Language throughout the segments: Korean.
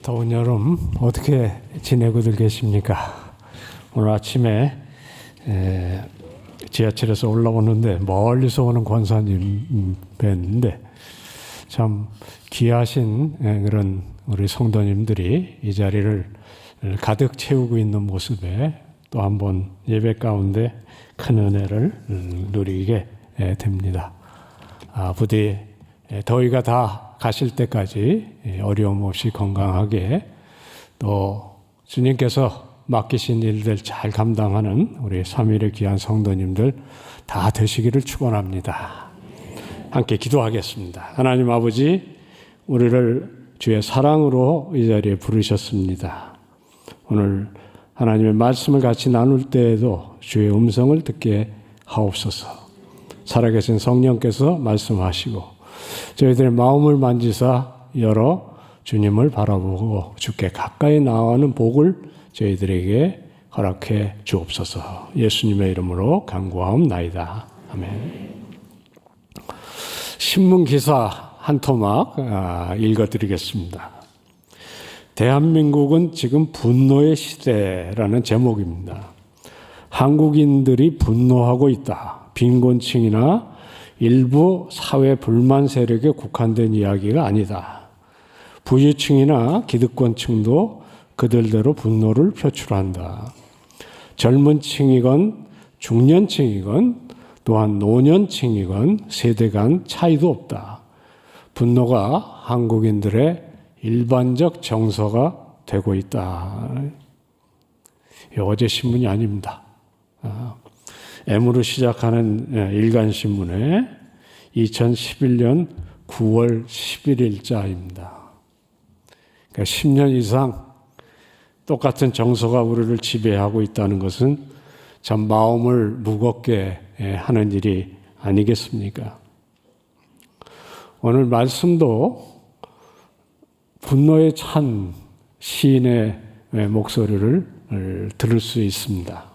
더운 여름 어떻게 지내고들 계십니까? 오늘 아침에 지하철에서 올라오는데 멀리서 오는 권사님 뵀는데 참 귀하신 그런 우리 성도님들이 이 자리를 가득 채우고 있는 모습에 또 한 번 예배 가운데 큰 은혜를 누리게 됩니다. 부디 더위가 다 가실 때까지 어려움 없이 건강하게 또 주님께서 맡기신 일들 잘 감당하는 우리 3일의 귀한 성도님들 다 되시기를 축원합니다. 함께 기도하겠습니다. 하나님 아버지, 우리를 주의 사랑으로 이 자리에 부르셨습니다. 오늘 하나님의 말씀을 같이 나눌 때에도 주의 음성을 듣게 하옵소서. 살아계신 성령께서 말씀하시고 저희들의 마음을 만지사 열어 주님을 바라보고 주께 가까이 나아가는 복을 저희들에게 허락해 주옵소서. 예수님의 이름으로 간구하옵나이다. 아멘. 신문 기사 한 토막 읽어드리겠습니다. 대한민국은 지금 분노의 시대라는 제목입니다. 한국인들이 분노하고 있다. 빈곤층이나 일부 사회 불만 세력에 국한된 이야기가 아니다. 부유층이나 기득권층도 그들대로 분노를 표출한다. 젊은 층이건 중년층이건 또한 노년층이건 세대 간 차이도 없다. 분노가 한국인들의 일반적 정서가 되고 있다. 어제 신문이 아닙니다. M으로 시작하는 일간신문의 2011년 9월 11일자입니다. 그러니까 10년 이상 똑같은 정서가 우리를 지배하고 있다는 것은 참 마음을 무겁게 하는 일이 아니겠습니까? 오늘 말씀도 분노에 찬 시인의 목소리를 들을 수 있습니다.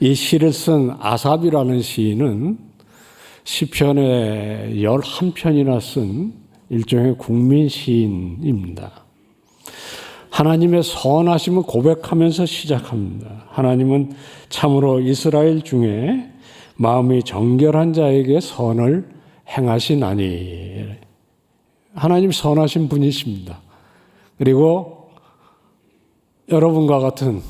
이 시를 쓴 아삽이라는 시인은 시편의 11편이나 쓴 일종의 국민 시인입니다. 하나님의 선하심을 고백하면서 시작합니다. 하나님은 참으로 이스라엘 중에 마음이 정결한 자에게 선을 행하시나니. 하나님 선하신 분이십니다. 그리고 여러분과 같은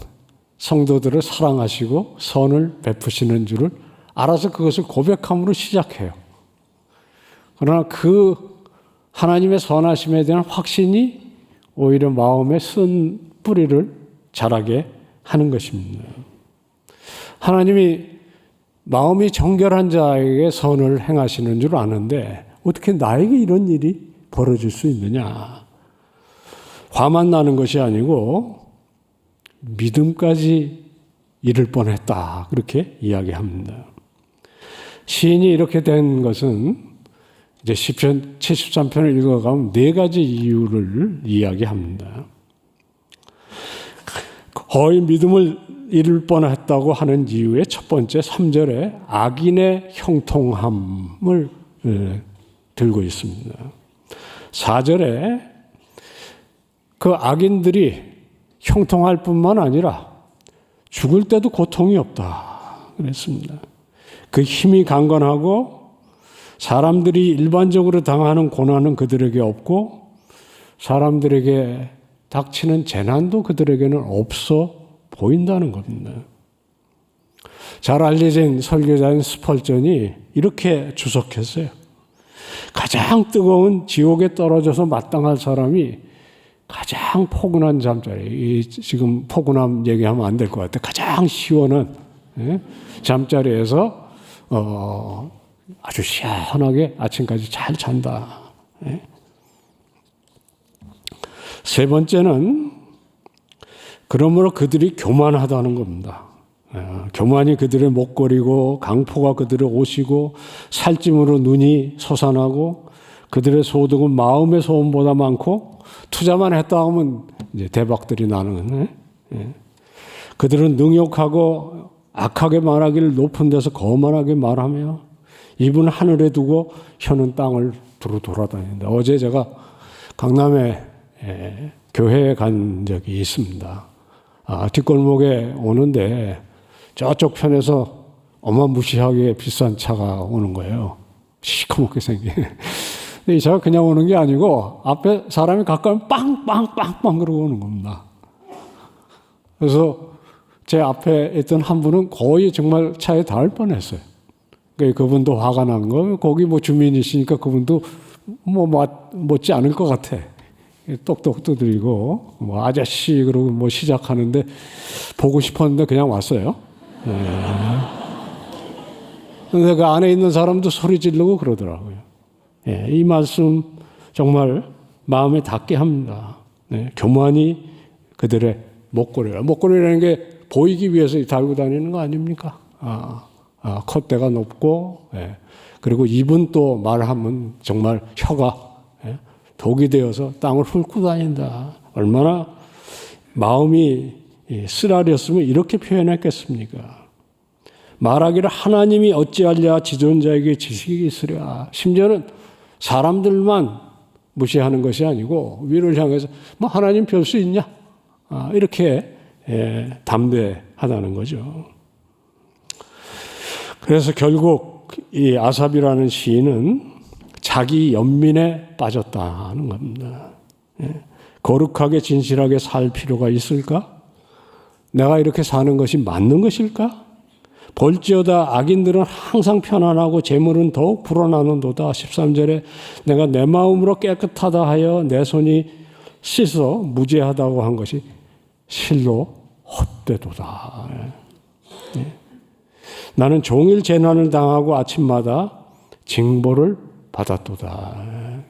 성도들을 사랑하시고 선을 베푸시는 줄을 알아서 그것을 고백함으로 시작해요. 그러나 그 하나님의 선하심에 대한 확신이 오히려 마음에 쓴 뿌리를 자라게 하는 것입니다. 하나님이 마음이 정결한 자에게 선을 행하시는 줄 아는데 어떻게 나에게 이런 일이 벌어질 수 있느냐. 화만 나는 것이 아니고 믿음까지 이를 뻔했다. 그렇게 이야기합니다. 시인이 이렇게 된 것은 이제 시편 73편을 읽어가면 4가지 이유를 이야기합니다. 거의 믿음을 잃을 뻔했다고 하는 이유의 첫 번째 3절에 악인의 형통함을 들고 있습니다. 4절에 그 악인들이 형통할 뿐만 아니라 죽을 때도 고통이 없다 그랬습니다. 그 힘이 강건하고 사람들이 일반적으로 당하는 고난은 그들에게 없고 사람들에게 닥치는 재난도 그들에게는 없어 보인다는 겁니다. 잘 알려진 설교자인 스펄전이 이렇게 주석했어요. 가장 뜨거운 지옥에 떨어져서 마땅할 사람이 가장 포근한 잠자리, 지금 포근함 얘기하면 안 될 것 같아요. 가장 시원한 잠자리에서 아주 시원하게 아침까지 잘 잔다. 세 번째는 그러므로 그들이 교만하다는 겁니다. 교만이 그들의 목걸이고 강포가 그들의 옷이고 살찜으로 눈이 솟아나고 그들의 소득은 마음의 소원보다 많고 투자만 했다 하면 이제 대박들이 나는. 그들은 능욕하고 악하게 말하기를 높은 데서 거만하게 말하며 입은 하늘에 두고 혀는 땅을 두루 돌아다닌다. 어제 제가 강남에 교회에 간 적이 있습니다. 뒷골목에 오는데 저쪽 편에서 어마무시하게 비싼 차가 오는 거예요. 시커멓게 생긴. 근데 이 차가 그냥 오는 게 아니고 앞에 사람이 가까우면 빵빵빵빵 그러고 오는 겁니다. 그래서 제 앞에 있던 한 분은 거의 정말 차에 닿을 뻔했어요. 그분도 화가 난 거, 거기 뭐 주민이시니까 그분도 뭐 못지 않을 것 같아. 똑똑 두드리고 뭐 아저씨 그러고 뭐 시작하는데 보고 싶었는데 그냥 왔어요. 그런데 그 안에 있는 사람도 소리 지르고 그러더라고요. 이 말씀 정말 마음에 닿게 합니다. 교만이 그들의 목걸이라. 목걸이라는 게 보이기 위해서 달고 다니는 거 아닙니까? 콧대가 높고, 그리고 입은 또 말하면 정말 혀가 독이 되어서 땅을 훑고 다닌다. 얼마나 마음이 쓰라렸으면 이렇게 표현했겠습니까? 말하기를 하나님이 어찌하랴 지존자에게 지식이 있으랴. 심지어는 사람들만 무시하는 것이 아니고 위를 향해서 뭐 하나님 별 수 있냐? 이렇게 담대하다는 거죠. 그래서 결국 이 아삽이라는 시인은 자기 연민에 빠졌다는 겁니다. 거룩하게 진실하게 살 필요가 있을까? 내가 이렇게 사는 것이 맞는 것일까? 볼지어다 악인들은 항상 편안하고 재물은 더욱 불어나는도다. 13절에 내가 내 마음으로 깨끗하다 하여 내 손이 씻어 무죄하다고 한 것이 실로 헛되도다. 나는 종일 재난을 당하고 아침마다 징벌을 받았도다.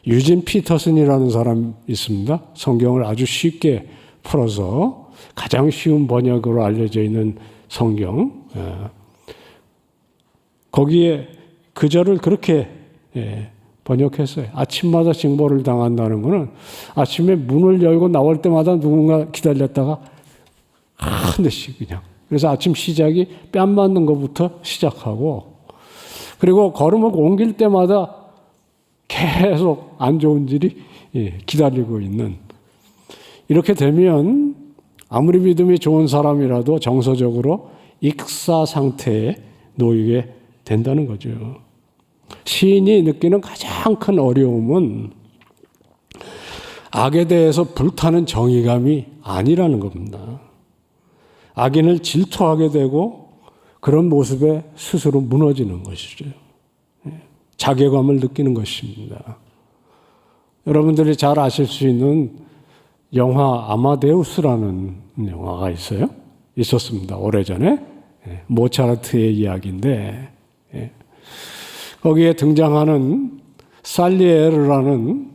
유진 피터슨이라는 사람 있습니다. 성경을 아주 쉽게 풀어서 가장 쉬운 번역으로 알려져 있는 성경. 거기에 그 절을 그렇게 번역했어요. 아침마다 징벌을 당한다는 것은 아침에 문을 열고 나올 때마다 누군가 기다렸다가 한 대씩 그냥. 그래서 아침 시작이 뺨 맞는 것부터 시작하고, 그리고 걸음을 옮길 때마다 계속 안 좋은 일이 기다리고 있는, 이렇게 되면 아무리 믿음이 좋은 사람이라도 정서적으로 익사 상태에 놓이게 된다는 거죠. 시인이 느끼는 가장 큰 어려움은 악에 대해서 불타는 정의감이 아니라는 겁니다. 악인을 질투하게 되고 그런 모습에 스스로 무너지는 것이죠. 자괴감을 느끼는 것입니다. 여러분들이 잘 아실 수 있는 영화 아마데우스라는 영화가 있었습니다. 오래전에. 모차르트의 이야기인데, 거기에 등장하는 살리에르라는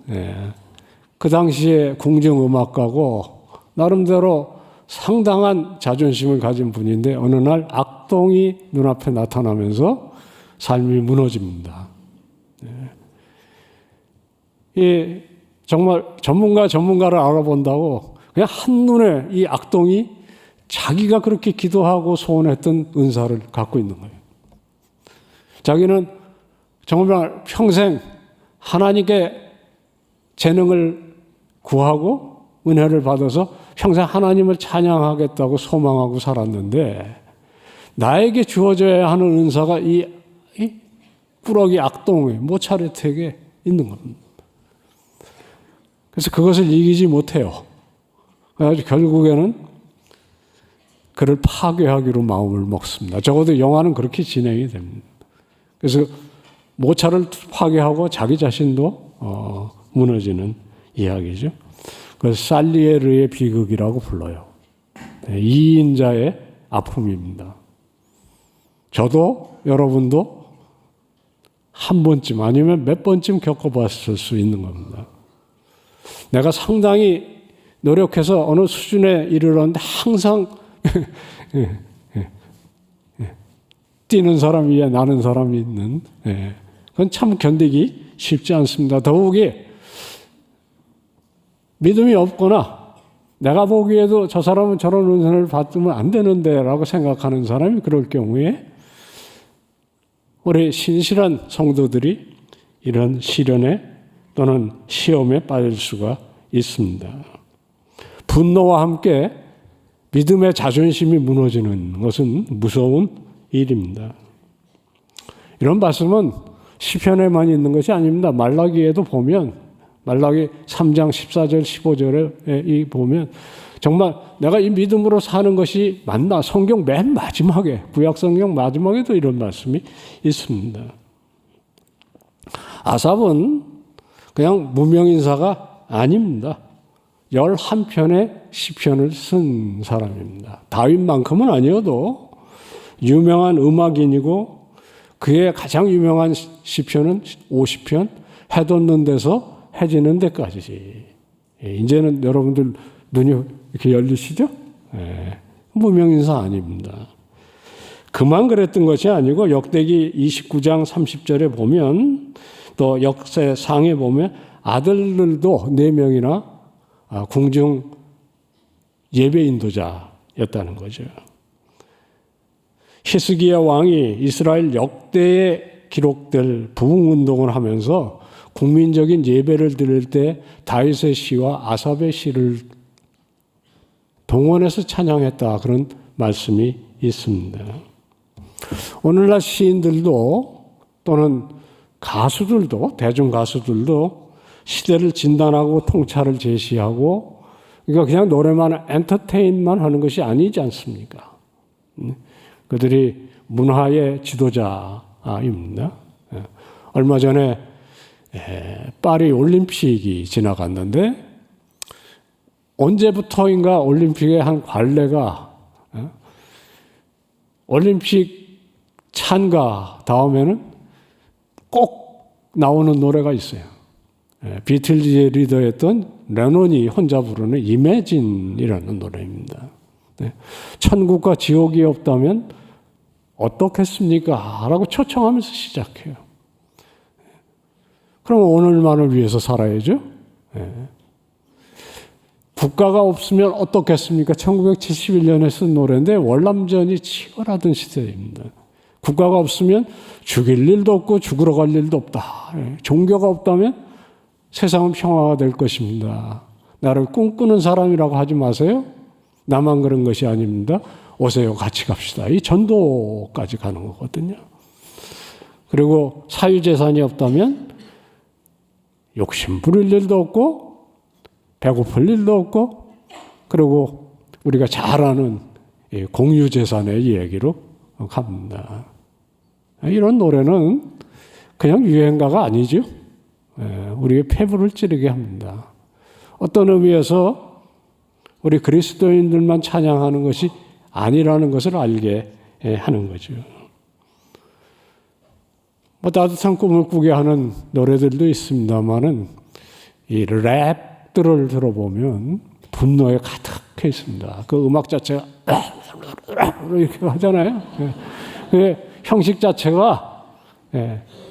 그 당시에 궁정음악가고 나름대로 상당한 자존심을 가진 분인데 어느 날 악동이 눈앞에 나타나면서 삶이 무너집니다. 이 정말 전문가를 알아본다고 그냥 한눈에 이 악동이 자기가 그렇게 기도하고 소원했던 은사를 갖고 있는 거예요. 자기는 정말 평생 하나님께 재능을 구하고 은혜를 받아서 평생 하나님을 찬양하겠다고 소망하고 살았는데 나에게 주어져야 하는 은사가 이 꾸러기 악동의 모차르트에게 있는 겁니다. 그래서 그것을 이기지 못해요. 그래서 결국에는 그를 파괴하기로 마음을 먹습니다. 적어도 영화는 그렇게 진행이 됩니다. 그래서 모차를 파괴하고 자기 자신도 무너지는 이야기죠. 그래서 살리에르의 비극이라고 불러요. 이인자의 아픔입니다. 저도 여러분도 한 번쯤 아니면 몇 번쯤 겪어봤을 수 있는 겁니다. 내가 상당히 노력해서 어느 수준에 이르렀는데 항상 뛰는 사람 위에 나는 사람이 있는, 그건 참 견디기 쉽지 않습니다. 더욱이 믿음이 없거나 내가 보기에도 저 사람은 저런 은혜를 받으면 안 되는데 라고 생각하는 사람이 그럴 경우에 우리 신실한 성도들이 이런 시련에 또는 시험에 빠질 수가 있습니다. 분노와 함께 믿음의 자존심이 무너지는 것은 무서운 일입니다. 이런 말씀은 시편에만 있는 것이 아닙니다. 말라기에도 보면 말라기 3장 14절 15절에 보면 정말 내가 이 믿음으로 사는 것이 맞나? 성경 맨 마지막에 구약 성경 마지막에도 이런 말씀이 있습니다. 아삽은 그냥 무명인사가 아닙니다. 11편의 시편을 쓴 사람입니다. 다윗만큼은 아니어도 유명한 음악인이고 그의 가장 유명한 시편은 50편 해 돋는 데서 해지는 데까지지. 이제는 여러분들 눈이 이렇게 열리시죠? 무명인사 아닙니다. 그만 그랬던 것이 아니고 역대기 29장 30절에 보면 또 역세상에 보면 아들들도 4명이나 궁중 예배 인도자였다는 거죠. 히스기야 왕이 이스라엘 역대에 기록될 부흥운동을 하면서 국민적인 예배를 드릴 때 다윗의 시와 아삽의 시를 동원해서 찬양했다. 그런 말씀이 있습니다. 오늘날 시인들도 또는 가수들도 대중 가수들도 시대를 진단하고 통찰을 제시하고 그러니까 그냥 노래만 엔터테인만 하는 것이 아니지 않습니까? 그들이 문화의 지도자입니다. 얼마 전에 파리 올림픽이 지나갔는데 언제부터인가 올림픽의 한 관례가 올림픽 찬가 다음에는 꼭 나오는 노래가 있어요. 비틀즈의 리더였던 레논이 혼자 부르는 이매진이라는 노래입니다. 천국과 지옥이 없다면 어떻겠습니까? 라고 초청하면서 시작해요. 그럼 오늘만을 위해서 살아야죠. 국가가 없으면 어떻겠습니까? 1971년에 쓴 노래인데 월남전이 치열하던 시대입니다. 국가가 없으면 죽일 일도 없고 죽으러 갈 일도 없다. 종교가 없다면 세상은 평화가 될 것입니다. 나를 꿈꾸는 사람이라고 하지 마세요. 나만 그런 것이 아닙니다. 오세요. 같이 갑시다. 이 전도까지 가는 거거든요. 그리고 사유재산이 없다면 욕심 부릴 일도 없고 배고플 일도 없고 그리고 우리가 잘 아는 공유재산의 얘기로 갑니다. 이런 노래는 그냥 유행가가 아니죠. 우리의 폐부를 찌르게 합니다. 어떤 의미에서 우리 그리스도인들만 찬양하는 것이 아니라는 것을 알게 하는 거죠. 뭐 따뜻한 꿈을 꾸게 하는 노래들도 있습니다만은 이 랩들을 들어보면 분노에 가득해 있습니다. 그 음악 자체가 이렇게 하잖아요. 그 형식 자체가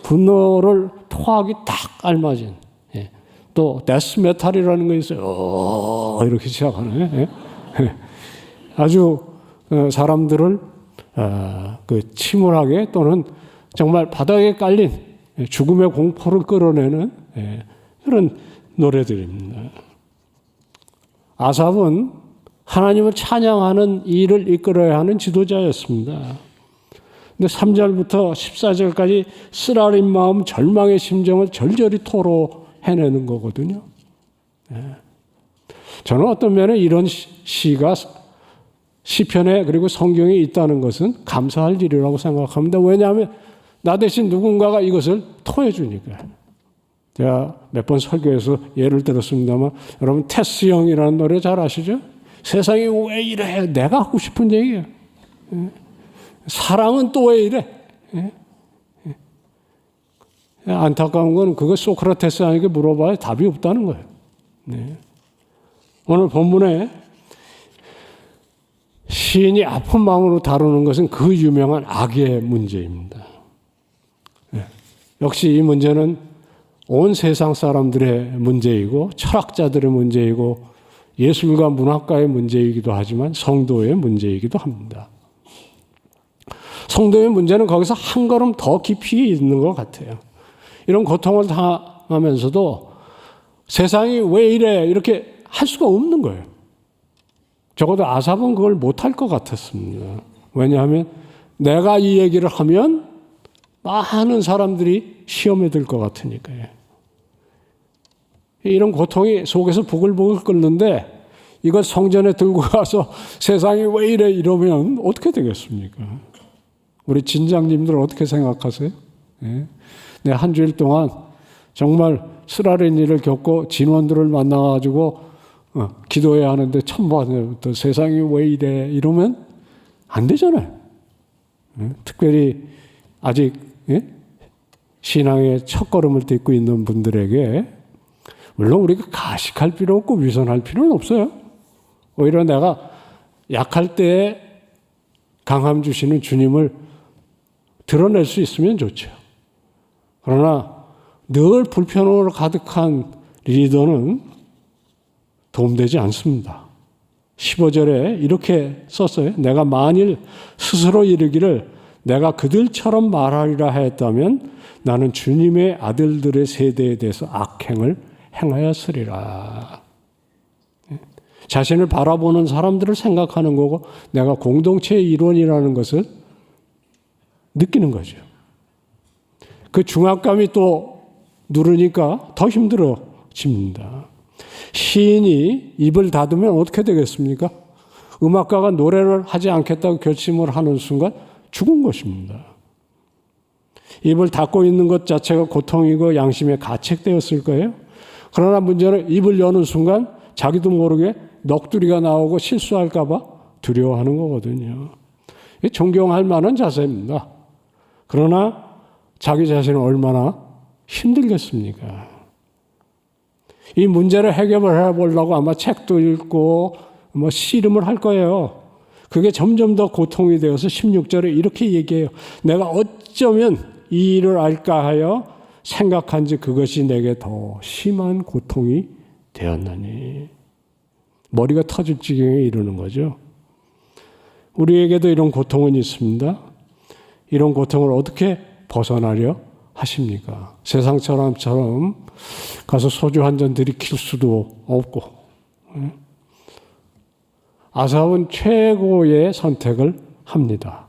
분노를 토하기 딱 알맞은 또 데스메탈이라는 거 있어요. 이렇게 시작하는 아주 사람들을 그 침울하게 또는 정말 바닥에 깔린 죽음의 공포를 끌어내는 그런 노래들입니다. 아삽은 하나님을 찬양하는 일을 이끌어야 하는 지도자였습니다. 근데 3절부터 14절까지 쓰라린 마음, 절망의 심정을 절절히 토로해내는 거거든요. 저는 어떤 면에 이런 시가 시편에 그리고 성경에 있다는 것은 감사할 일이라고 생각합니다. 왜냐하면 나 대신 누군가가 이것을 토해 주니까. 제가 몇 번 설교에서 예를 들었습니다만 여러분 테스 형이라는 노래 잘 아시죠? 세상이 왜 이래? 내가 하고 싶은 얘기예요. 사랑은 또 왜 이래? 안타까운 건 그거 소크라테스에게 물어봐야 답이 없다는 거예요. 오늘 본문에 시인이 아픈 마음으로 다루는 것은 그 유명한 악의 문제입니다. 역시 이 문제는 온 세상 사람들의 문제이고 철학자들의 문제이고 예술가 문학가의 문제이기도 하지만 성도의 문제이기도 합니다. 성도의 문제는 거기서 한 걸음 더 깊이 있는 것 같아요. 이런 고통을 당하면서도 세상이 왜 이래 이렇게 할 수가 없는 거예요. 적어도 아삽은 그걸 못할 것 같았습니다. 왜냐하면 내가 이 얘기를 하면 많은 사람들이 시험에 들 것 같으니까요. 이런 고통이 속에서 부글부글 끓는데 이걸 성전에 들고 가서 세상이 왜 이래 이러면 어떻게 되겠습니까? 우리 진장님들 어떻게 생각하세요? 네. 한 주일 동안 정말 쓰라린 일을 겪고 진원들을 만나가지고 기도해야 하는데 천번부터 세상이 왜 이래 이러면 안 되잖아요. 특별히 아직 신앙의 첫걸음을 딛고 있는 분들에게 물론 우리가 가식할 필요 없고 위선할 필요는 없어요. 오히려 내가 약할 때에 강함 주시는 주님을 드러낼 수 있으면 좋죠. 그러나 늘 불편으로 가득한 리더는 도움되지 않습니다. 15절에 이렇게 썼어요. 내가 만일 스스로 이르기를 내가 그들처럼 말하리라 하였다면 나는 주님의 아들들의 세대에 대해서 악행을 행하였으리라. 자신을 바라보는 사람들을 생각하는 거고 내가 공동체의 일원이라는 것을 느끼는 거죠. 그 중압감이 또 누르니까 더 힘들어집니다. 시인이 입을 닫으면 어떻게 되겠습니까? 음악가가 노래를 하지 않겠다고 결심을 하는 순간 죽은 것입니다. 입을 닫고 있는 것 자체가 고통이고 양심에 가책되었을 거예요. 그러나 문제는 입을 여는 순간 자기도 모르게 넋두리가 나오고 실수할까 봐 두려워하는 거거든요. 존경할 만한 자세입니다. 그러나 자기 자신은 얼마나 힘들겠습니까? 이 문제를 해결을 해보려고 아마 책도 읽고 씨름을 할 거예요. 그게 점점 더 고통이 되어서 16절에 이렇게 얘기해요. 내가 어쩌면 이 일을 알까 하여 생각한지 그것이 내게 더 심한 고통이 되었나니. 머리가 터질 지경에 이르는 거죠. 우리에게도 이런 고통은 있습니다. 이런 고통을 어떻게 벗어나려 하십니까? 세상 사람처럼 가서 소주 한 잔 들이킬 수도 없고. 아삽은 최고의 선택을 합니다.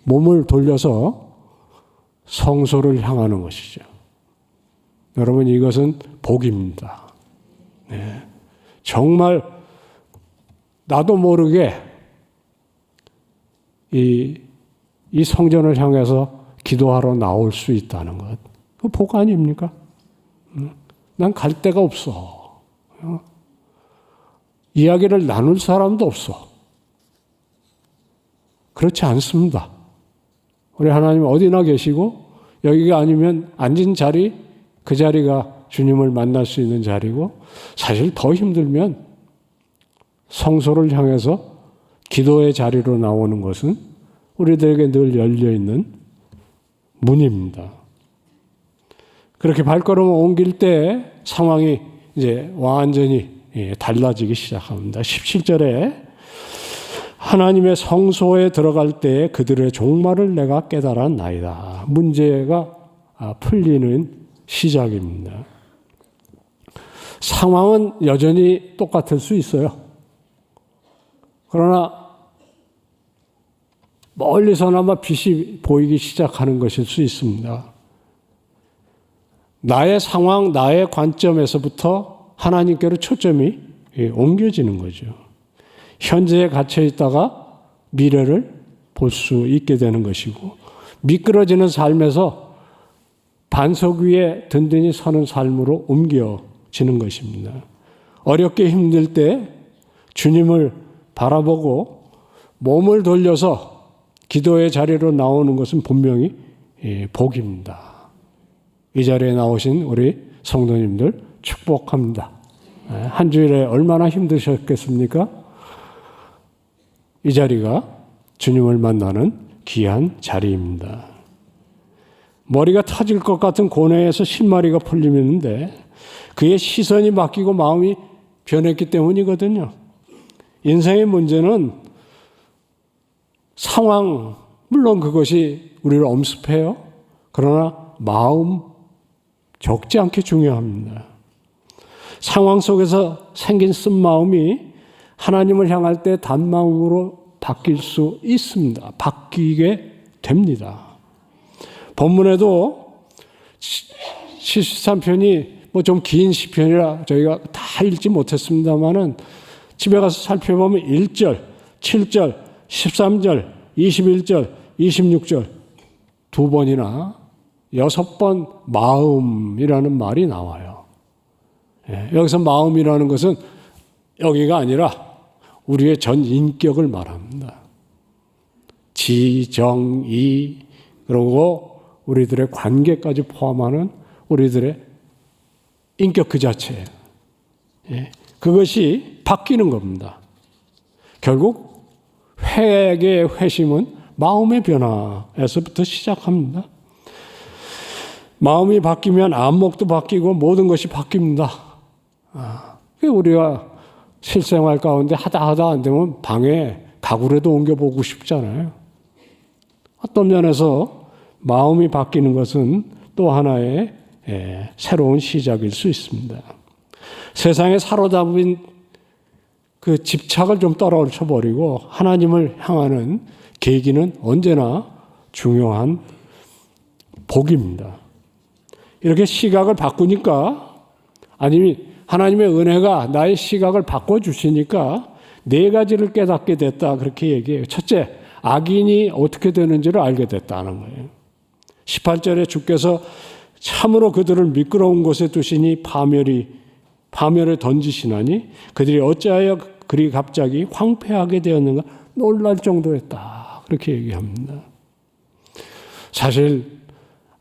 몸을 돌려서 성소를 향하는 것이죠. 여러분 이것은 복입니다. 네. 정말 나도 모르게 이 성전을 향해서 기도하러 나올 수 있다는 것. 그 복 아닙니까? 난 갈 데가 없어. 이야기를 나눌 사람도 없어. 그렇지 않습니다. 우리 하나님 어디나 계시고 여기가 아니면 앉은 자리, 그 자리가 주님을 만날 수 있는 자리고 사실 더 힘들면 성소를 향해서 기도의 자리로 나오는 것은 우리들에게 늘 열려있는 문입니다. 그렇게 발걸음을 옮길 때 상황이 이제 완전히 달라지기 시작합니다. 17절에 하나님의 성소에 들어갈 때 그들의 종말을 내가 깨달았나이다. 문제가 풀리는 시작입니다. 상황은 여전히 똑같을 수 있어요. 그러나 멀리서나마 빛이 보이기 시작하는 것일 수 있습니다. 나의 상황, 나의 관점에서부터 하나님께로 초점이 옮겨지는 거죠. 현재에 갇혀 있다가 미래를 볼 수 있게 되는 것이고 미끄러지는 삶에서 반석 위에 든든히 서는 삶으로 옮겨지는 것입니다. 어렵게 힘들 때 주님을 바라보고 몸을 돌려서 기도의 자리로 나오는 것은 분명히 복입니다. 이 자리에 나오신 우리 성도님들 축복합니다. 한 주일에 얼마나 힘드셨겠습니까? 이 자리가 주님을 만나는 귀한 자리입니다. 머리가 터질 것 같은 고뇌에서 신마리가 풀리는데 그의 시선이 바뀌고 마음이 변했기 때문이거든요. 인생의 문제는 상황, 물론 그것이 우리를 엄습해요. 그러나 마음 적지 않게 중요합니다. 상황 속에서 생긴 쓴마음이 하나님을 향할 때 단마음으로 바뀔 수 있습니다. 바뀌게 됩니다. 본문에도 73편이 뭐 좀 긴 시편이라 저희가 다 읽지 못했습니다만은 집에 가서 살펴보면 1절, 7절, 13절, 21절, 26절 두 번이나 6번 마음이라는 말이 나와요. 여기서 마음이라는 것은 여기가 아니라 우리의 전 인격을 말합니다. 지, 정, 이, 그리고 우리들의 관계까지 포함하는 우리들의 인격 그 자체예요. 그것이 바뀌는 겁니다. 결국 회개의 회심은 마음의 변화에서부터 시작합니다. 마음이 바뀌면 안목도 바뀌고 모든 것이 바뀝니다. 우리가 실생활 가운데 하다 안 되면 방에 가구라도 옮겨보고 싶잖아요. 어떤 면에서 마음이 바뀌는 것은 또 하나의 새로운 시작일 수 있습니다. 세상에 사로잡힌 그 집착을 좀 떨어쳐버리고 하나님을 향하는 계기는 언제나 중요한 복입니다. 이렇게 시각을 바꾸니까 아니면 하나님의 은혜가 나의 시각을 바꿔주시니까 4가지를 깨닫게 됐다 그렇게 얘기해요. 첫째, 악인이 어떻게 되는지를 알게 됐다는 거예요. 18절에 주께서 참으로 그들을 미끄러운 곳에 두시니 파멸에 던지시나니 그들이 어찌하여 그리 갑자기 황폐하게 되었는가 놀랄 정도였다 그렇게 얘기합니다. 사실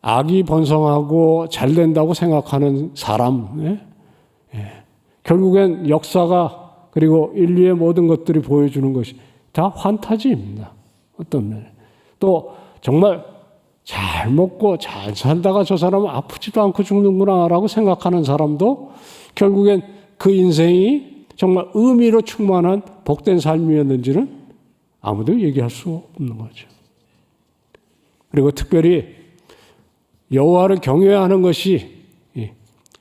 악이 번성하고 잘 된다고 생각하는 사람 결국엔 역사가 그리고 인류의 모든 것들이 보여주는 것이 다 환타지입니다. 어떤 면. 또 정말 잘 먹고 잘 살다가 저 사람은 아프지도 않고 죽는구나라고 생각하는 사람도 결국엔 그 인생이 정말 의미로 충만한 복된 삶이었는지는 아무도 얘기할 수 없는 거죠. 그리고 특별히 여호와를 경외하는 것이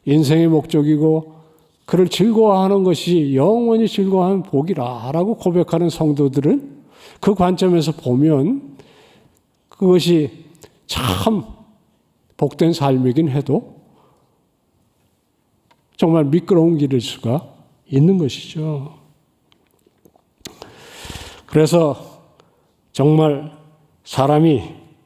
인생의 목적이고 그를 즐거워하는 것이 영원히 즐거워하는 복이라고 고백하는 성도들은 그 관점에서 보면 그것이 참 복된 삶이긴 해도 정말 미끄러운 길일 수가 있는 것이죠. 그래서 정말 사람이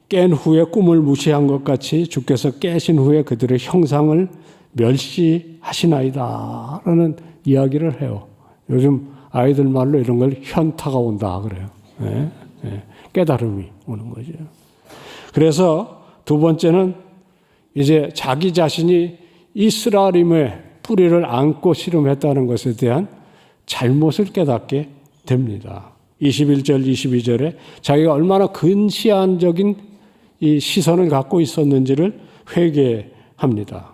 깬 후에 꿈을 무시한 것 같이 주께서 깨신 후에 그들의 형상을 멸시하시나이다 라는 이야기를 해요. 요즘 아이들 말로 이런 걸 현타가 온다 그래요. 깨달음이 오는 거죠. 그래서 두 번째는 이제 자기 자신이 이스라엘임의 뿌리를 안고 씨름했다는 것에 대한 잘못을 깨닫게 됩니다. 21절, 22절에 자기가 얼마나 근시안적인 이 시선을 갖고 있었는지를 회개합니다.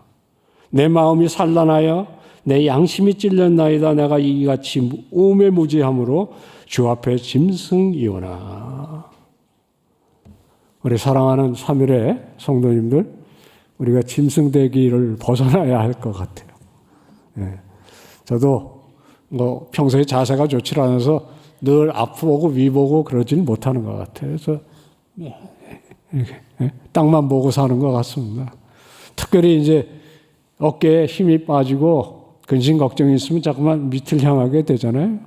내 마음이 산란하여 내 양심이 찔렸나이다. 내가 이같이 우매무지함으로 주 앞에 짐승이오나. 우리 사랑하는 3일의 성도님들, 우리가 짐승되기를 벗어나야 할 것 같아요. 저도 뭐 평소에 자세가 좋지 않아서 늘 앞보고 위보고 그러지는 못하는 것 같아요. 그래서 이렇게 땅만 보고 사는 것 같습니다. 특별히 이제 어깨에 힘이 빠지고 근심 걱정이 있으면 자꾸만 밑을 향하게 되잖아요.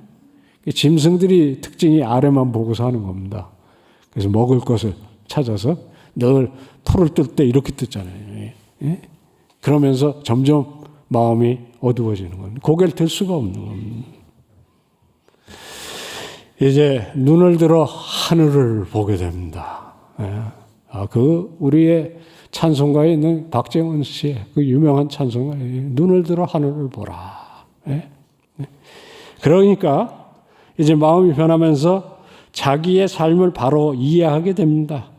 짐승들이 특징이 아래만 보고 사는 겁니다. 그래서 먹을 것을 찾아서 늘 풀을 뜰 때 이렇게 뜯잖아요. 그러면서 점점 마음이 어두워지는 겁니다. 고개를 들 수가 없는 겁니다. 이제 눈을 들어 하늘을 보게 됩니다. 그 우리의 찬송가에 있는 박재원 씨의 그 유명한 찬송가, 눈을 들어 하늘을 보라. 그러니까 이제 마음이 변하면서 자기의 삶을 바로 이해하게 됩니다.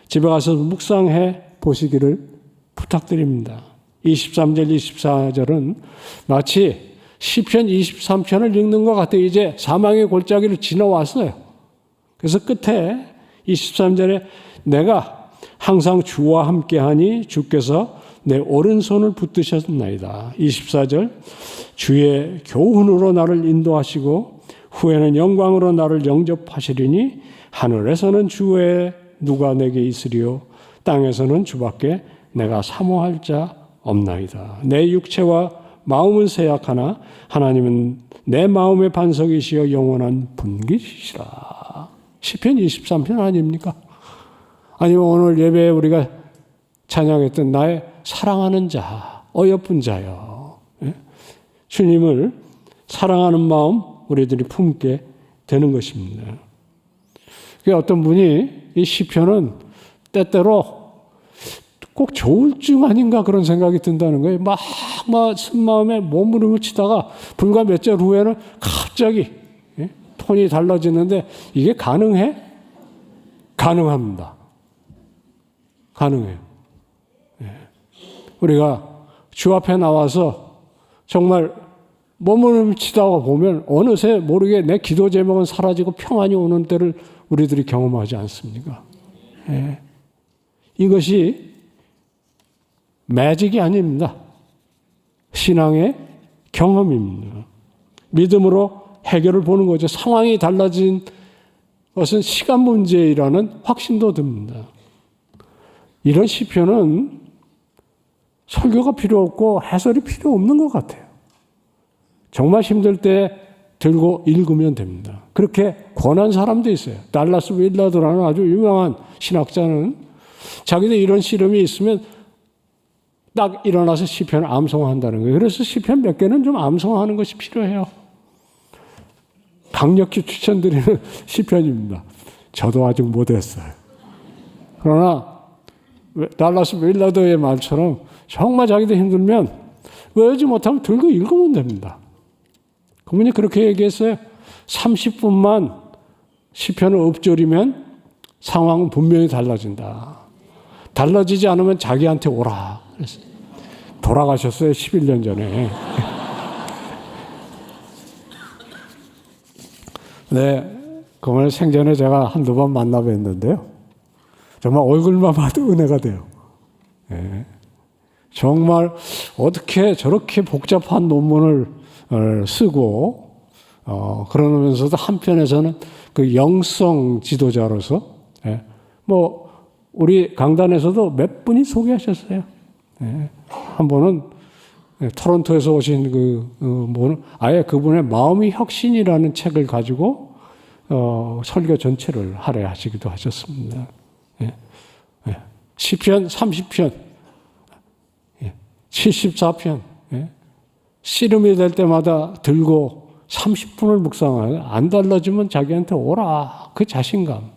집에 가서 묵상해 보시기를 부탁드립니다. 23절, 24절은 마치 시편 23편을 읽는 것 같아요. 이제 사망의 골짜기를 지나왔어요. 그래서 끝에 23절에 내가 항상 주와 함께하니 주께서 내 오른손을 붙드셨나이다. 24절 주의 교훈으로 나를 인도하시고 후에는 영광으로 나를 영접하시리니 하늘에서는 주 외에 누가 내게 있으리요 땅에서는 주밖에 내가 사모할 자 없나이다. 내 육체와 마음은 쇠약하나 하나님은 내 마음의 반석이시여 영원한 분기시라. 시편 23편 아닙니까? 아니면 오늘 예배에 우리가 찬양했던 나의 사랑하는 자, 어여쁜 자여. 주님을 사랑하는 마음 우리들이 품게 되는 것입니다. 어떤 분이 이 시편은 때때로 꼭 조울증 아닌가 그런 생각이 든다는 거예요. 막 쓴마음에 몸부림을 치다가 불과 몇 절 후에는 갑자기 톤이 달라지는데 이게 가능해? 가능합니다. 가능해요. 우리가 주 앞에 나와서 정말 몸부림을 치다가 보면 어느새 모르게 내 기도 제목은 사라지고 평안이 오는 때를 우리들이 경험하지 않습니까? 이것이 매직이 아닙니다. 신앙의 경험입니다. 믿음으로 해결을 보는 거죠. 상황이 달라진 것은 시간 문제라는 확신도 듭니다. 이런 시편은 설교가 필요 없고 해설이 필요 없는 것 같아요. 정말 힘들 때 들고 읽으면 됩니다. 그렇게 권한 사람도 있어요. 달라스 윌라드라는 아주 유명한 신학자는 자기도 이런 시름이 있으면 딱 일어나서 시편을 암송한다는 거예요. 그래서 시편 몇 개는 좀 암송하는 것이 필요해요. 강력히 추천드리는 시편입니다. 저도 아직 못했어요. 그러나 달라스 윌라드의 말처럼 정말 자기도 힘들면 외우지 못하면 들고 읽으면 됩니다. 그분이 그렇게 얘기했어요. 30분만 시편을 읊조리면 상황은 분명히 달라진다. 달라지지 않으면 자기한테 오라. 그랬어요. 돌아가셨어요. 11년 전에. 네, 그분을 생전에 제가 한두 번 만나 뵀는데요. 정말 얼굴만 봐도 은혜가 돼요. 네. 정말 어떻게 저렇게 복잡한 논문을 쓰고 그러면서도 한편에서는 그 영성 지도자로서 뭐 우리 강단에서도 몇 분이 소개하셨어요. 한 분은 토론토에서 오신 분은 아예 그분의 마음이 혁신이라는 책을 가지고 설교 전체를 할애하시기도 하셨습니다. 시편 30편, 74편 씨름이 될 때마다 들고 30분을 묵상하고 안 달라지면 자기한테 오라. 그 자신감.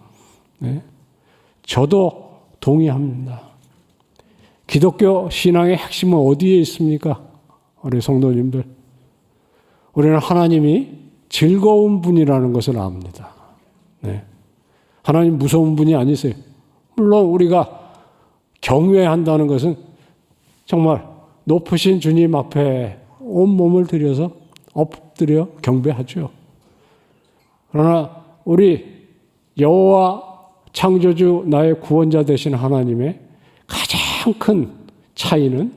저도 동의합니다. 기독교 신앙의 핵심은 어디에 있습니까? 우리 성도님들. 우리는 하나님이 즐거운 분이라는 것을 압니다. 하나님 무서운 분이 아니세요. 물론 우리가 경외한다는 것은 정말 높으신 주님 앞에 온몸을 들여서 엎드려 경배하죠. 그러나 우리 여호와 창조주 나의 구원자 되신 하나님의 가장 큰 차이는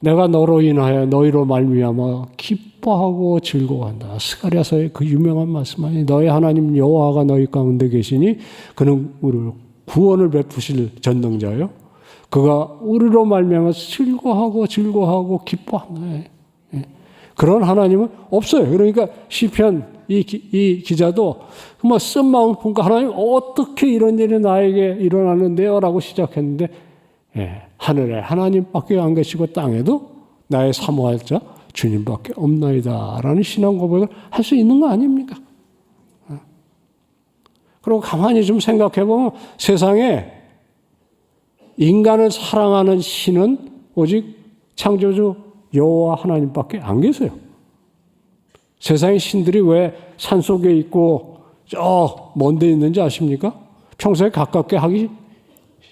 내가 너로 인하여 너희로 말미암아 기뻐하고 즐거워한다. 스가랴서의 그 유명한 말씀 아니 너희 하나님 여호와가 너희 가운데 계시니 그는 우리를 구원을 베푸실 전능자요. 그가 우리로 말미암아 즐거워하고 기뻐한다. 그런 하나님은 없어요. 그러니까 시편 이 기자도 정말 쓴 마음을 보니까 하나님 어떻게 이런 일이 나에게 일어나는데요? 라고 시작했는데 하늘에 하나님밖에 안 계시고 땅에도 나의 사모할 자 주님밖에 없나이다 라는 신앙 고백을 할 수 있는 거 아닙니까? 그리고 가만히 좀 생각해 보면 세상에 인간을 사랑하는 신은 오직 창조주 여호와 하나님밖에 안 계세요. 세상의 신들이 왜 산속에 있고 저 먼 데 있는지 아십니까? 평소에 가깝게 하기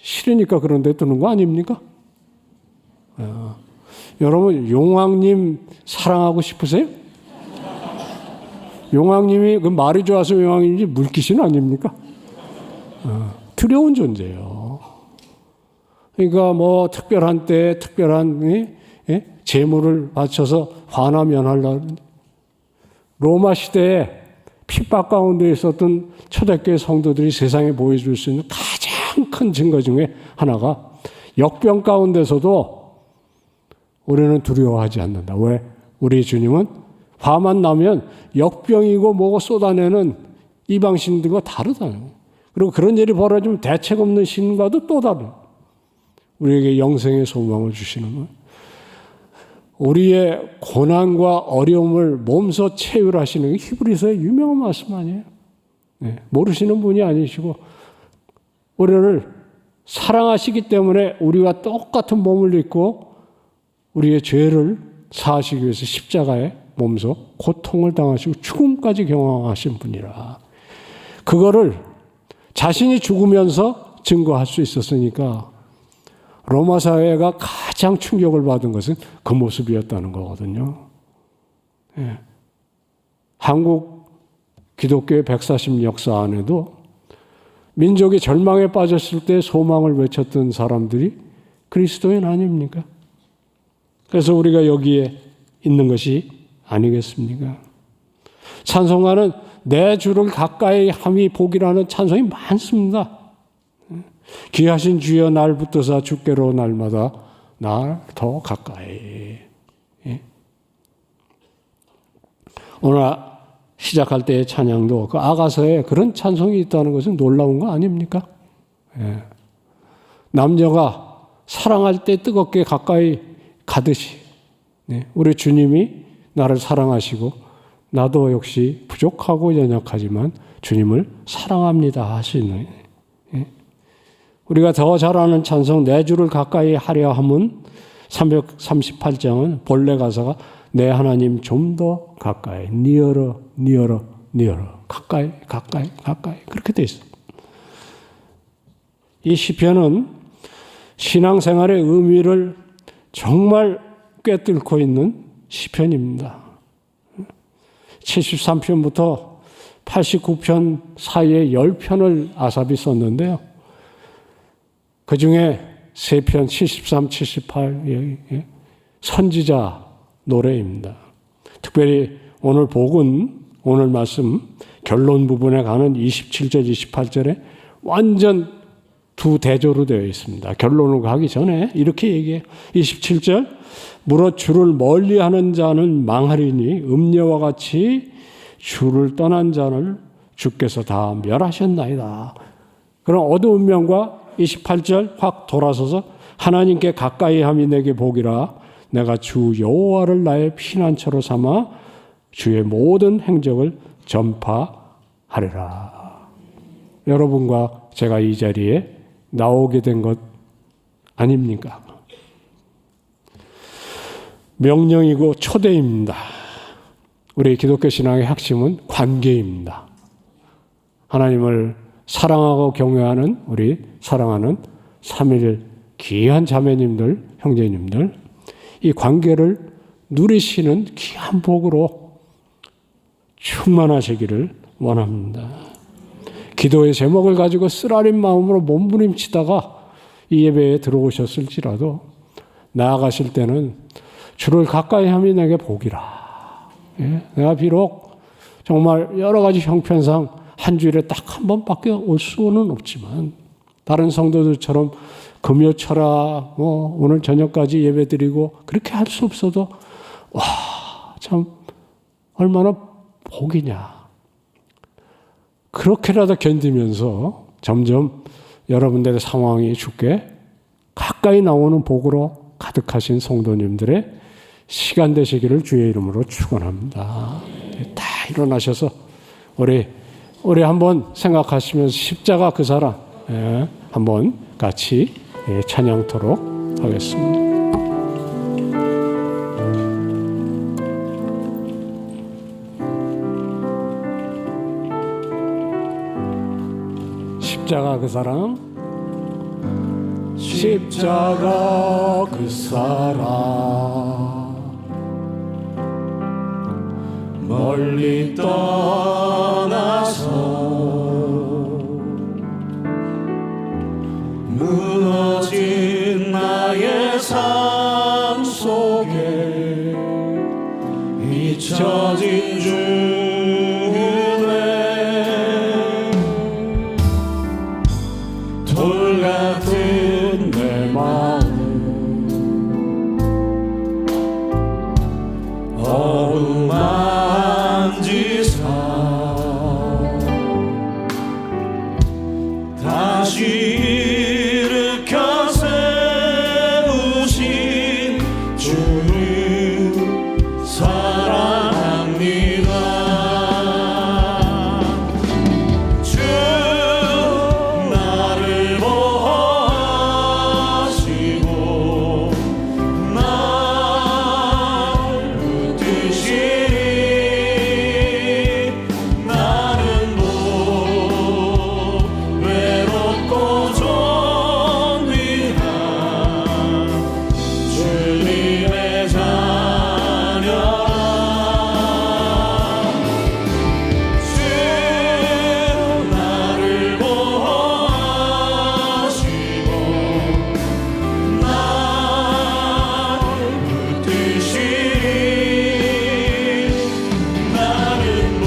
싫으니까 그런 데 두는 거 아닙니까? 여러분 용왕님 사랑하고 싶으세요? 용왕님이 그 말이 좋아서 용왕님인지 물귀신 아닙니까? 두려운 존재예요. 그러니까 뭐 특별한 때에 특별한 제물을 바쳐서 환화면하려고. 로마 시대에 핍박 가운데 있었던 초대교회 성도들이 세상에 보여줄 수 있는 가장 큰 증거 중에 하나가 역병 가운데서도 우리는 두려워하지 않는다. 왜? 우리 주님은 화만 나면 역병이고 뭐고 쏟아내는 이방신들과 다르다. 그리고 그런 일이 벌어지면 대책 없는 신과도 또 다른, 우리에게 영생의 소망을 주시는 거예요. 우리의 고난과 어려움을 몸소 체휼하시는 게 히브리서의 유명한 말씀 아니에요? 모르시는 분이 아니시고 우리를 사랑하시기 때문에 우리와 똑같은 몸을 입고 우리의 죄를 사하시기 위해서 십자가에 몸소 고통을 당하시고 죽음까지 경험하신 분이라. 그거를 자신이 죽으면서 증거할 수 있었으니까 로마 사회가 가장 충격을 받은 것은 그 모습이었다는 거거든요. 한국 기독교의 140 역사 안에도 민족이 절망에 빠졌을 때 소망을 외쳤던 사람들이 그리스도인 아닙니까? 그래서 우리가 여기에 있는 것이 아니겠습니까? 찬송가는 내 주를 가까이 함이 복이라는 찬송이 많습니다. 귀하신 주여 날 붙드사 주께로 날마다 날 더 가까이. 오늘 시작할 때의 찬양도 그 아가서에 그런 찬송이 있다는 것은 놀라운 거 아닙니까? 남녀가 사랑할 때 뜨겁게 가까이 가듯이 우리 주님이 나를 사랑하시고 나도 역시 부족하고 연약하지만 주님을 사랑합니다 하시는, 우리가 더 잘 아는 찬송 내 주를 가까이 하려 함은 338장은 본래 가사가 내 하나님 좀 더 가까이 nearer nearer nearer 가까이 가까이 가까이 그렇게 돼 있어요. 이 시편은 신앙생활의 의미를 정말 꿰뚫고 있는 시편입니다. 73편부터 89편 사이에 10편을 아삽이 썼는데요. 그 중에 3편 73, 78 선지자 노래입니다. 특별히 오늘 복은, 오늘 말씀 결론 부분에 가는 27절, 28절에 완전 두 대조로 되어 있습니다. 결론을 가기 전에 이렇게 얘기해요. 27절 무릇 주를 멀리하는 자는 망하리니 음녀와 같이 주를 떠난 자를 주께서 다 멸하셨나이다. 그럼 어두운 면과 28절 확 돌아서서 하나님께 가까이 함이 내게 복이라 내가 주 여호와를 나의 피난처로 삼아 주의 모든 행적을 전파하리라. 여러분과 제가 이 자리에 나오게 된 것 아닙니까? 명령이고 초대입니다. 우리 기독교 신앙의 핵심은 관계입니다. 하나님을 사랑하고 경외하는 우리 사랑하는 3일 귀한 자매님들, 형제님들, 이 관계를 누리시는 귀한 복으로 충만하시기를 원합니다. 기도의 제목을 가지고 쓰라린 마음으로 몸부림치다가 이 예배에 들어오셨을지라도 나아가실 때는 주를 가까이 함이 내게 복이라. 내가 비록 정말 여러 가지 형편상 한 주일에 딱 한 번밖에 올 수는 없지만 다른 성도들처럼 금요 철학 오늘 저녁까지 예배드리고 그렇게 할 수 없어도 와, 참 얼마나 복이냐. 그렇게라도 견디면서 점점 여러분들의 상황이 주께 가까이 나오는 복으로 가득하신 성도님들의 시간 되시기를 주의 이름으로 축원합니다. 다 일어나셔서 우리 한번 생각하시면서 십자가 그 사랑 한번 같이 찬양토록 하겠습니다. 십자가 그 사랑, 십자가 그 사랑, 멀리 떠나서 무너진 잊혀진 주음에 돌 같은 내 마음 어루만지사 다시 일으켜 세우신 주를 사랑합니다. 주 나를 보호하시고 날 붙드시니 나는 못 외롭고 존귀한 주님의 자녀라. 주 나를 보호하시고 날 붙드시니 나는 못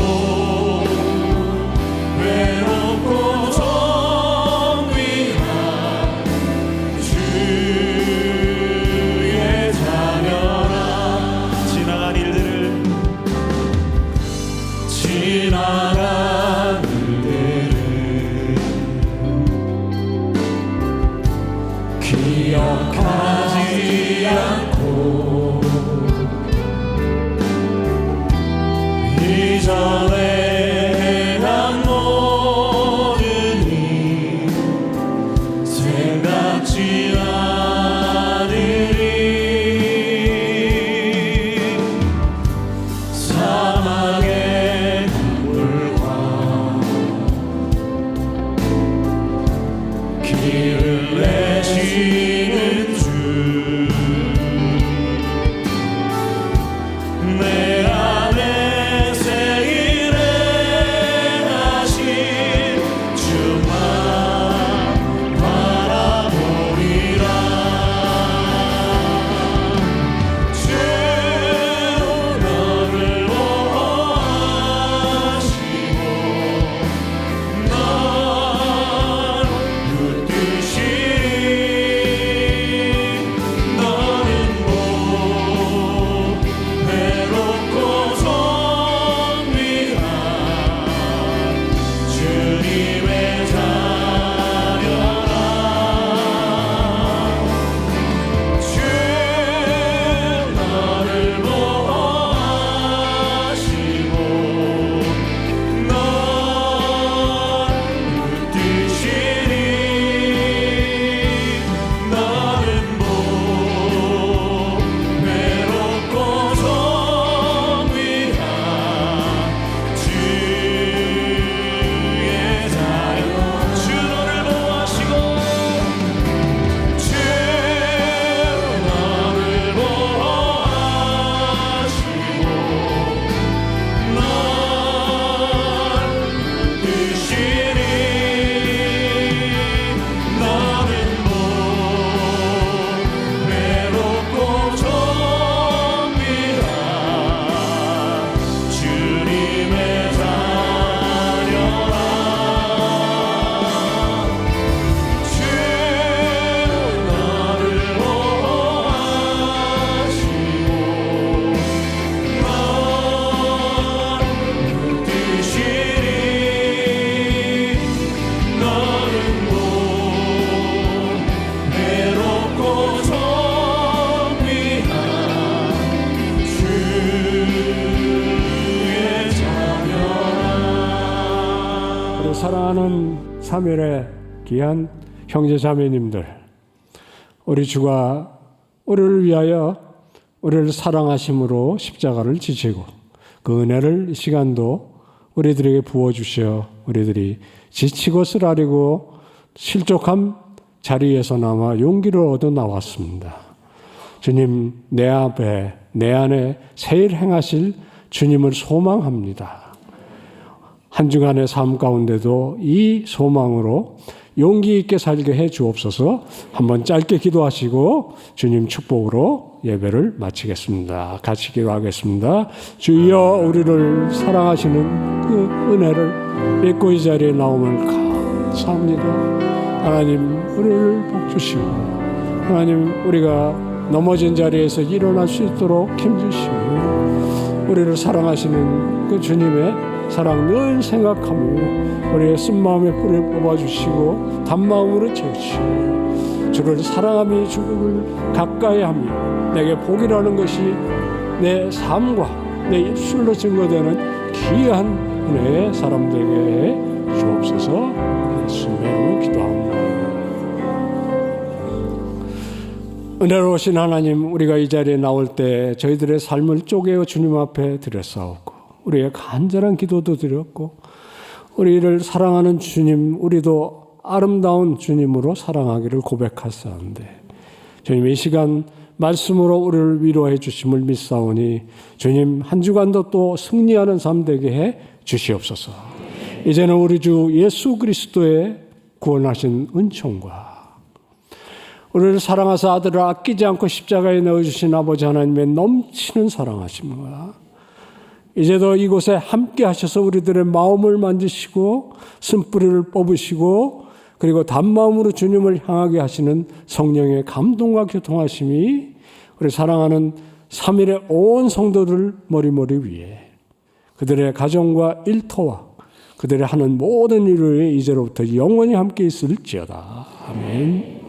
외롭고 존귀한 주의 자녀라. 지나간 일들을 기억하지 않고 이전에 행한 모든 일 생각지 않으리. 사망의 눈물과 길을 내시는 주 내 안에 새 일을 하신 주만 바라보리라. 주 너를 보호하시고 날 붙드시니 너는 못 외롭고 존귀한 주님의 자녀라. 주 너를 보호하시고 널 붙드시니 너는 못 외롭고 존귀한 주의 자녀. 주 너를 보호하시고 주 너를 보호하시고 널 붙드시니 너는 못 외롭고 존귀한 주님의 자녀라. 주 너를 보호하시고 널 붙드시니 너는 못 외롭고 존귀한 주의 자녀라. 우리 사랑하는 사멸의 귀한 형제 자매님들, 우리 주가 우리를 위하여 우리를 사랑하심으로 십자가를 지시고 그 은혜를 이 시간도 우리들에게 부어주셔 우리들이 지치고 쓰라리고 실족한 자리에서나마 용기를 얻어 나왔습니다. 주님, 내 앞에 내 안에 새 일 행하실 주님을 소망합니다. 한 주간의 삶 가운데도 이 소망으로 용기 있게 살게 해 주옵소서. 한번 짧게 기도하시고 주님 축복으로 예배를 마치겠습니다. 같이 기도하겠습니다. 주여, 우리를 사랑하시는 그 은혜를 믿고 이 자리에 나오면 감사합니다. 하나님, 우리를 복주시고 하나님, 우리가 넘어진 자리에서 일어날 수 있도록 힘주시고 우리를 사랑하시는 그 주님의 사랑 늘 생각하며 우리의 쓴마음에 뿌리를 뽑아주시고 단마음으로 채우시고 주를 사랑하며 주를 가까이하며 내게 복이라는 것이 내 삶과 내 입술로 증거되는 귀한 은혜의 사람 되게 주옵소서. 예수님으로 기도합니다. 은혜로우신 하나님, 우리가 이 자리에 나올 때 저희들의 삶을 쪼개어 주님 앞에 드렸사옵고 우리의 간절한 기도도 드렸고 우리를 사랑하는 주님, 우리도 아름다운 주님으로 사랑하기를 고백하사온데 주님, 이 시간 말씀으로 우리를 위로해 주심을 믿사오니 주님, 한 주간도 또 승리하는 삶 되게 해 주시옵소서. 이제는 우리 주 예수 그리스도의 구원하신 은총과 우리를 사랑하사 아들을 아끼지 않고 십자가에 넣어주신 아버지 하나님의 넘치는 사랑하심과 이제도 이곳에 함께 하셔서 우리들의 마음을 만지시고 쓴뿌리를 뽑으시고 그리고 단마음으로 주님을 향하게 하시는 성령의 감동과 교통하심이 우리 사랑하는 3일의 온 성도들 머리머리 위에 그들의 가정과 일터와 그들의 하는 모든 일을 이제로부터 영원히 함께 있을지어다. 아멘.